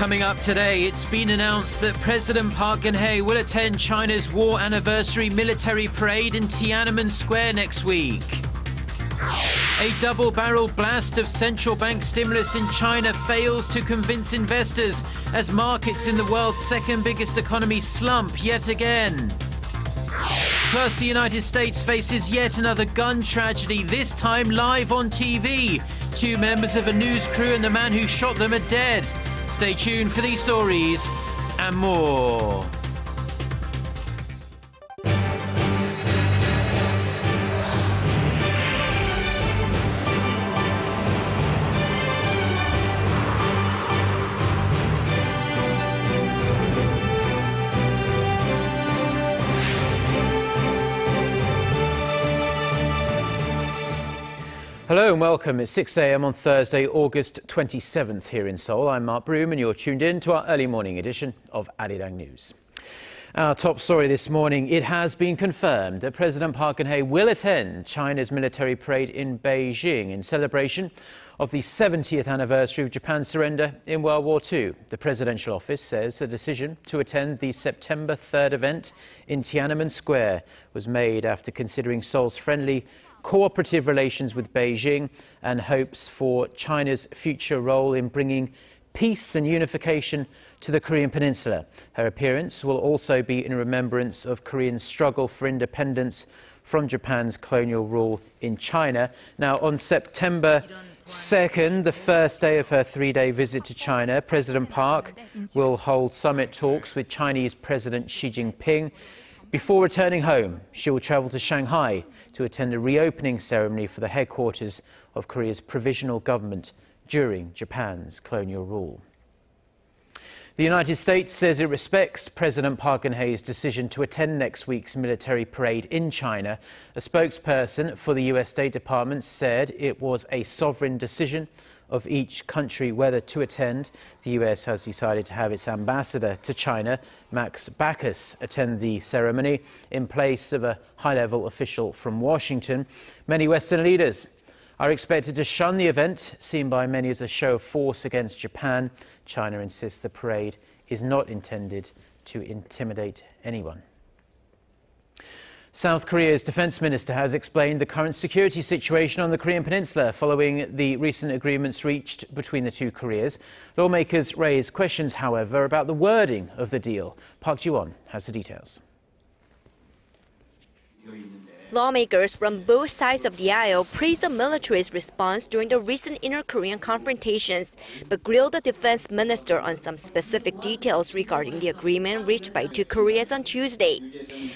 Coming up today, it's been announced that President Park Geun-hye will attend China's war anniversary military parade in Tiananmen Square next week. A double-barrel blast of central bank stimulus in China fails to convince investors as markets in the world's second biggest economy slump yet again. Plus, the United States faces yet another gun tragedy, this time live on TV. 2 members of a news crew and the man who shot them are dead. Stay tuned for these stories and more. Hello and welcome. It's 6 a.m. on Thursday, August 27th here in Seoul. I'm Mark Broome and you're tuned in to our early morning edition of Arirang News. Our top story this morning, it has been confirmed that President Park Geun-hye will attend China's military parade in Beijing in celebration of the 70th anniversary of Japan's surrender in World War II. The presidential office says the decision to attend the September 3rd event in Tiananmen Square was made after considering Seoul's friendly cooperative relations with Beijing and hopes for China's future role in bringing peace and unification to the Korean peninsula. Her appearance will also be in remembrance of Korea's struggle for independence from Japan's colonial rule in China. Now, on September 2nd, the first day of her 3-day visit to China, President Park will hold summit talks with Chinese President Xi Jinping. Before returning home, she will travel to Shanghai to attend a reopening ceremony for the headquarters of Korea's provisional government during Japan's colonial rule. The United States says it respects President Park Geun-hye's decision to attend next week's military parade in China. A spokesperson for the U.S. State Department said it was a sovereign decision of each country whether to attend. The U.S. has decided to have its ambassador to China, Max Bacchus, attend the ceremony in place of a high-level official from Washington. Many Western leaders are expected to shun the event, seen by many as a show of force against Japan. China insists the parade is not intended to intimidate anyone. South Korea's defense minister has explained the current security situation on the Korean peninsula following the recent agreements reached between the two Koreas. Lawmakers raise questions, however, about the wording of the deal. Park Ji-won has the details. Lawmakers from both sides of the aisle praised the military's response during the recent inter-Korean confrontations, but grilled the defense minister on some specific details regarding the agreement reached by two Koreas on Tuesday.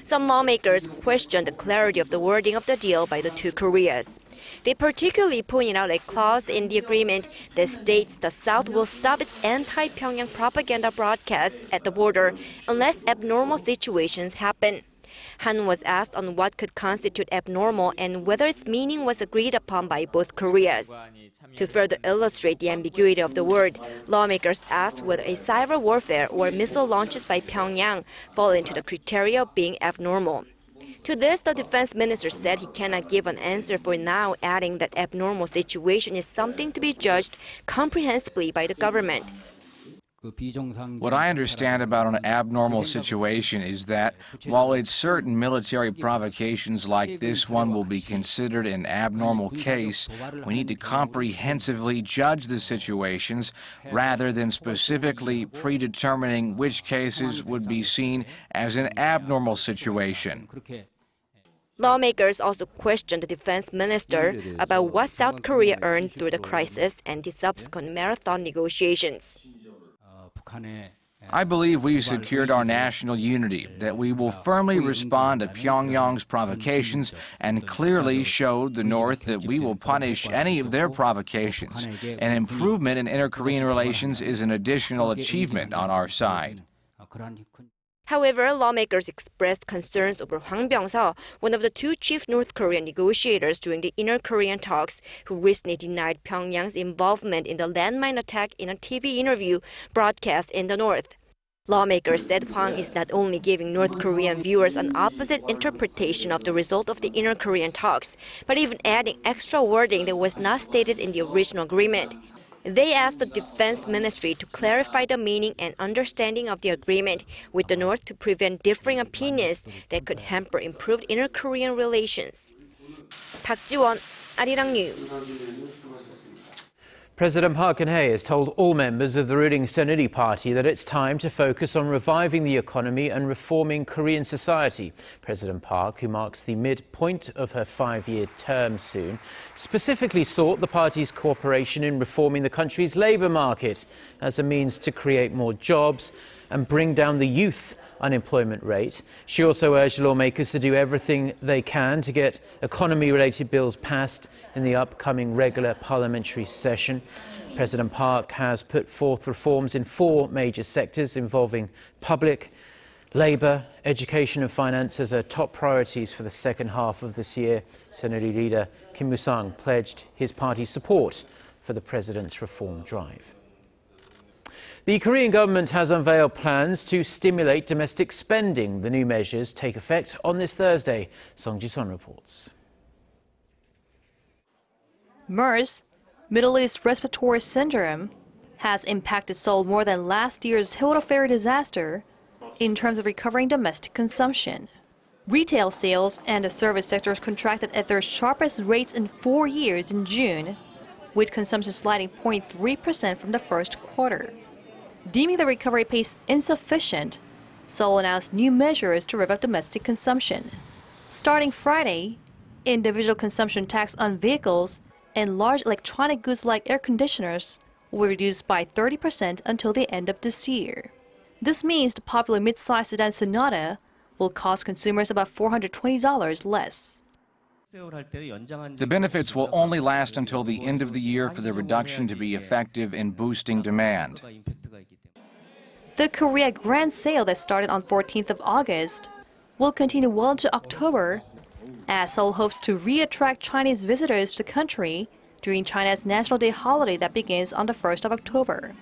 Some lawmakers questioned the clarity of the wording of the deal by the two Koreas. They particularly pointed out a clause in the agreement that states the South will stop its anti-Pyongyang propaganda broadcasts at the border unless abnormal situations happen. Han was asked on what could constitute abnormal and whether its meaning was agreed upon by both Koreas. To further illustrate the ambiguity of the word, lawmakers asked whether a cyber warfare or missile launches by Pyongyang fall into the criteria of being abnormal. To this, the defense minister said he cannot give an answer for now, adding that abnormal situation is something to be judged comprehensively by the government. What I understand about an abnormal situation is that, while it's certain military provocations like this one will be considered an abnormal case, we need to comprehensively judge the situations rather than specifically predetermining which cases would be seen as an abnormal situation. Lawmakers also questioned the defense minister about what South Korea earned through the crisis and the subsequent marathon negotiations. I believe we've secured our national unity, that we will firmly respond to Pyongyang's provocations and clearly showed the North that we will punish any of their provocations. An improvement in inter-Korean relations is an additional achievement on our side. However, lawmakers expressed concerns over Hwang Byung-seo, one of the two chief North Korean negotiators during the inter-Korean talks, who recently denied Pyongyang's involvement in the landmine attack in a TV interview broadcast in the North. Lawmakers said Hwang is not only giving North Korean viewers an opposite interpretation of the result of the inter-Korean talks, but even adding extra wording that was not stated in the original agreement. They asked the Defense Ministry to clarify the meaning and understanding of the agreement with the North to prevent differing opinions that could hamper improved inter-Korean relations. Park Ji-won, Arirang News. President Park Geun-hye has told all members of the ruling Saenuri Party that it's time to focus on reviving the economy and reforming Korean society. President Park, who marks the midpoint of her 5-year term soon, specifically sought the party's cooperation in reforming the country's labour market as a means to create more jobs and bring down the youth unemployment rate. She also urged lawmakers to do everything they can to get economy-related bills passed in the upcoming regular parliamentary session. President Park has put forth reforms in 4 major sectors involving public, labour, education and finance as her top priorities for the second half of this year. Saenuri leader Kim Moo-sang pledged his party's support for the president's reform drive. The Korean government has unveiled plans to stimulate domestic spending. The new measures take effect on this Thursday. Song Ji-sun reports. MERS, Middle East Respiratory Syndrome, has impacted Seoul more than last year's Hilda Ferry disaster in terms of recovering domestic consumption. Retail sales and the service sectors contracted at their sharpest rates in 4 years in June, with consumption sliding 0.3% from the first quarter. Deeming the recovery pace insufficient, Seoul announced new measures to rev up domestic consumption. Starting Friday, individual consumption tax on vehicles and large electronic goods like air conditioners will be reduced by 30% until the end of this year. This means the popular mid-size sedan Sonata will cost consumers about $420 less. The benefits will only last until the end of the year for the reduction to be effective in boosting demand. The Korea Grand Sale that started on 14th of August will continue well into October, as Seoul hopes to re-attract Chinese visitors to the country during China's National Day holiday that begins on the 1st of October.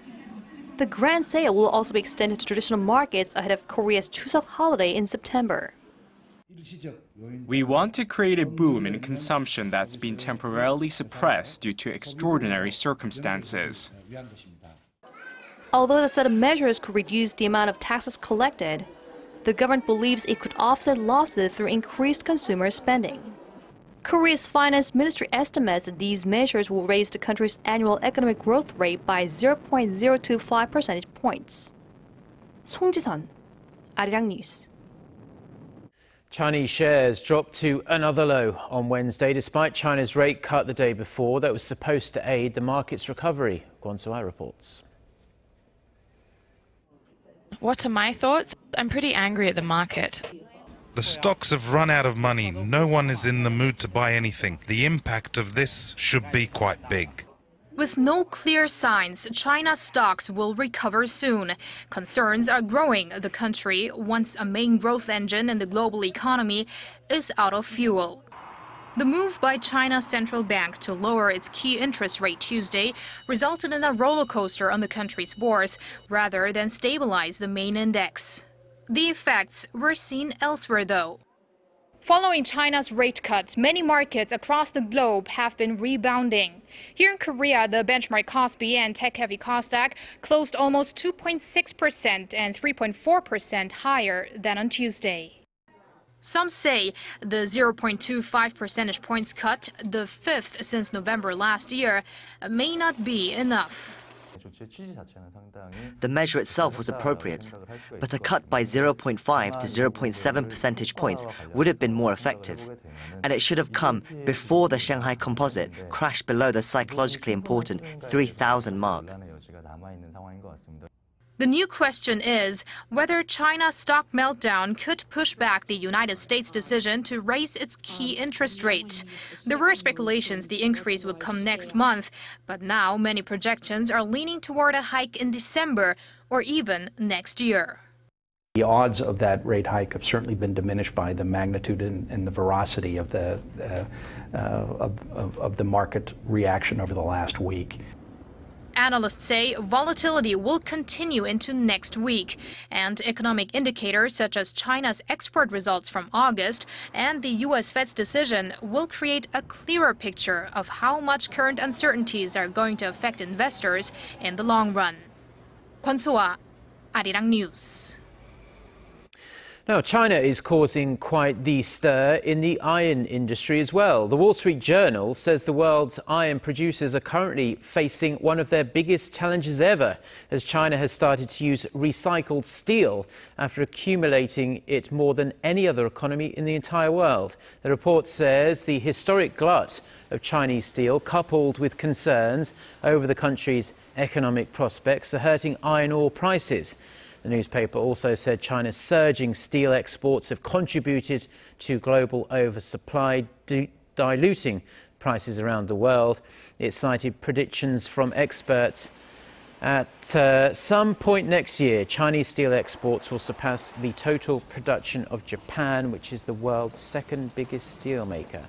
The Grand Sale will also be extended to traditional markets ahead of Korea's Chuseok holiday in September. We want to create a boom in consumption that's been temporarily suppressed due to extraordinary circumstances. Although the set of measures could reduce the amount of taxes collected, the government believes it could offset losses through increased consumer spending. Korea's finance ministry estimates that these measures will raise the country's annual economic growth rate by 0.025 percentage points. Song Ji-sun, Arirang News. Chinese shares dropped to another low on Wednesday, despite China's rate cut the day before that was supposed to aid the market's recovery. Kwon So-ai reports. What are my thoughts? I'm pretty angry at the market. The stocks have run out of money. No one is in the mood to buy anything. The impact of this should be quite big. With no clear signs, China's stocks will recover soon. Concerns are growing. The country, once a main growth engine in the global economy, is out of fuel. The move by China's central bank to lower its key interest rate Tuesday resulted in a roller coaster on the country's bourse rather than stabilize the main index. The effects were seen elsewhere, though. Following China's rate cut, many markets across the globe have been rebounding. Here in Korea, the benchmark Kospi and tech-heavy Kosdaq closed almost 2.6% and 3.4% higher than on Tuesday. Some say the 0.25 percentage points cut, the 5th since November last year, may not be enough. The measure itself was appropriate, but a cut by 0.5 to 0.7 percentage points would have been more effective, and it should have come before the Shanghai Composite crashed below the psychologically important 3,000 mark. The new question is whether China's stock meltdown could push back the United States' decision to raise its key interest rate. There were speculations the increase would come next month, but now many projections are leaning toward a hike in December or even next year. The odds of that rate hike have certainly been diminished by the magnitude and the veracity of the market reaction over the last week. Analysts say volatility will continue into next week, and economic indicators such as China's export results from August and the U.S. Fed's decision will create a clearer picture of how much current uncertainties are going to affect investors in the long run. Kwon So-ah, Arirang News. Now, China is causing quite the stir in the iron industry as well. The Wall Street Journal says the world's iron producers are currently facing one of their biggest challenges ever, as China has started to use recycled steel after accumulating it more than any other economy in the entire world. The report says the historic glut of Chinese steel, coupled with concerns over the country's economic prospects, are hurting iron ore prices. The newspaper also said China's surging steel exports have contributed to global oversupply, diluting prices around the world. It cited predictions from experts at some point next year, Chinese steel exports will surpass the total production of Japan, which is the world's second biggest steel maker.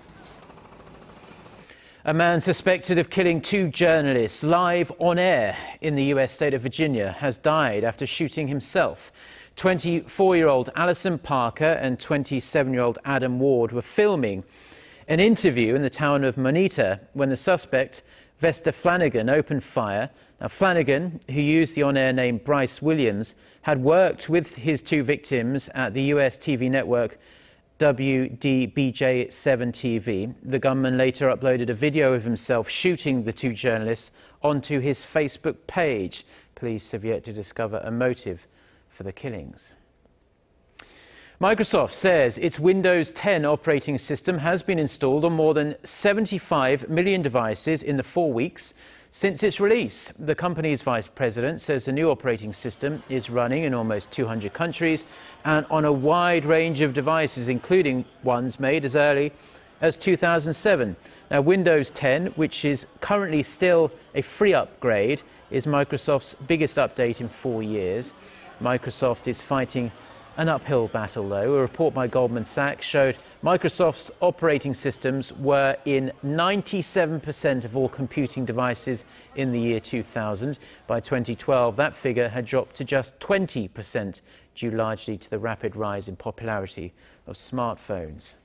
A man suspected of killing 2 journalists live on air in the US state of Virginia has died after shooting himself. 24-year-old Allison Parker and 27-year-old Adam Ward were filming an interview in the town of Moneta when the suspect, Vesta Flanagan, opened fire. Now, Flanagan, who used the on-air name Bryce Williams, had worked with his 2 victims at the US TV network WDBJ7 TV. The gunman later uploaded a video of himself shooting the 2 journalists onto his Facebook page. Police have yet to discover a motive for the killings. Microsoft says its Windows 10 operating system has been installed on more than 75 million devices in the 4 weeks since its release. The company's vice president says the new operating system is running in almost 200 countries and on a wide range of devices, including ones made as early as 2007. Now, Windows 10, which is currently still a free upgrade, is Microsoft's biggest update in 4 years. Microsoft is fighting an uphill battle, though. A report by Goldman Sachs showed Microsoft's operating systems were in 97% of all computing devices in the year 2000. By 2012, that figure had dropped to just 20%, due largely to the rapid rise in popularity of smartphones.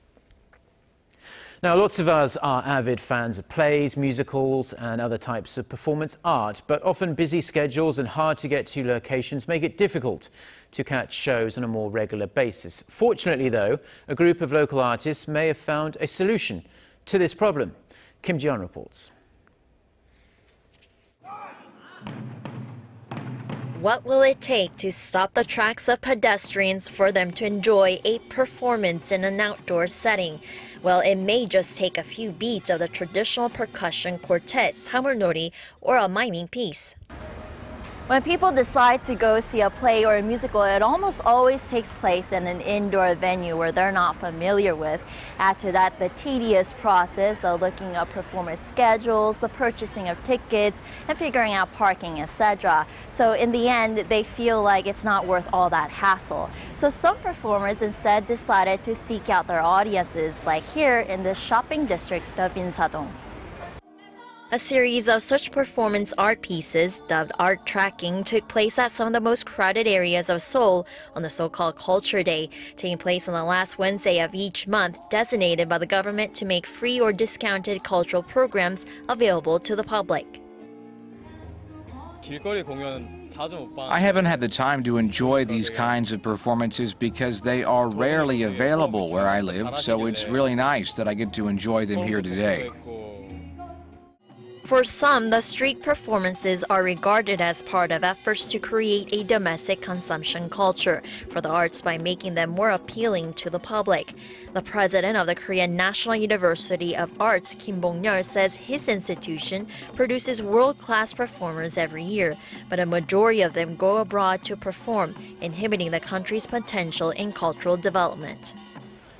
Now, lots of us are avid fans of plays, musicals and other types of performance art, but often busy schedules and hard-to-get-to locations make it difficult to catch shows on a more regular basis. Fortunately, though, a group of local artists may have found a solution to this problem. Kim Ji-yeon reports. What will it take to stop the tracks of pedestrians for them to enjoy a performance in an outdoor setting? Well, it may just take a few beats of the traditional percussion quartet, sa물놀이, or a miming piece. When people decide to go see a play or a musical, it almost always takes place in an indoor venue where they're not familiar with. Add to that the tedious process of looking up performers' schedules, the purchasing of tickets, and figuring out parking, etc. So in the end, they feel like it's not worth all that hassle. So some performers instead decided to seek out their audiences, like here in the shopping district of Insadong. A series of such performance art pieces, dubbed art tracking, took place at some of the most crowded areas of Seoul on the so-called Culture Day, taking place on the last Wednesday of each month, designated by the government to make free or discounted cultural programs available to the public. I haven't had the time to enjoy these kinds of performances because they are rarely available where I live, so it's really nice that I get to enjoy them here today. For some, the street performances are regarded as part of efforts to create a domestic consumption culture for the arts by making them more appealing to the public. The president of the Korean National University of Arts, Kim Bong-yeol, says his institution produces world-class performers every year, but a majority of them go abroad to perform, inhibiting the country's potential in cultural development.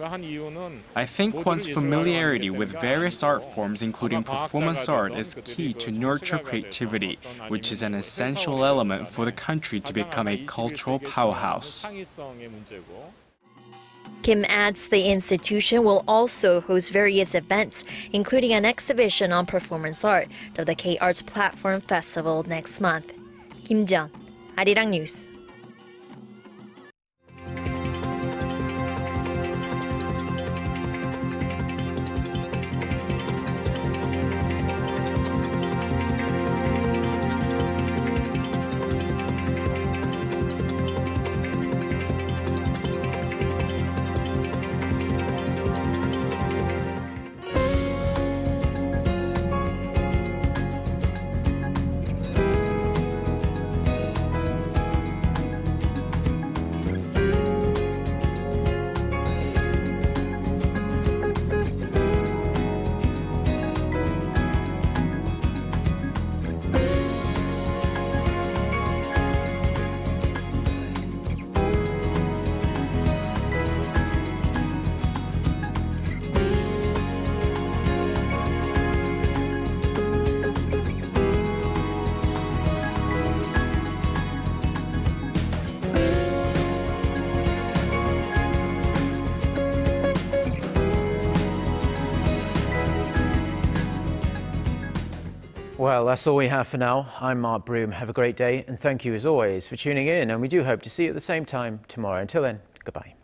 I think one's familiarity with various art forms, including performance art, is key to nurture creativity, which is an essential element for the country to become a cultural powerhouse. Kim adds the institution will also host various events, including an exhibition on performance art of the K-Arts Platform Festival next month. Kim Jeon, Arirang News. Well, that's all we have for now. I'm Mark Broome. Have a great day, and thank you as always for tuning in, and we do hope to see you at the same time tomorrow. Until then, goodbye.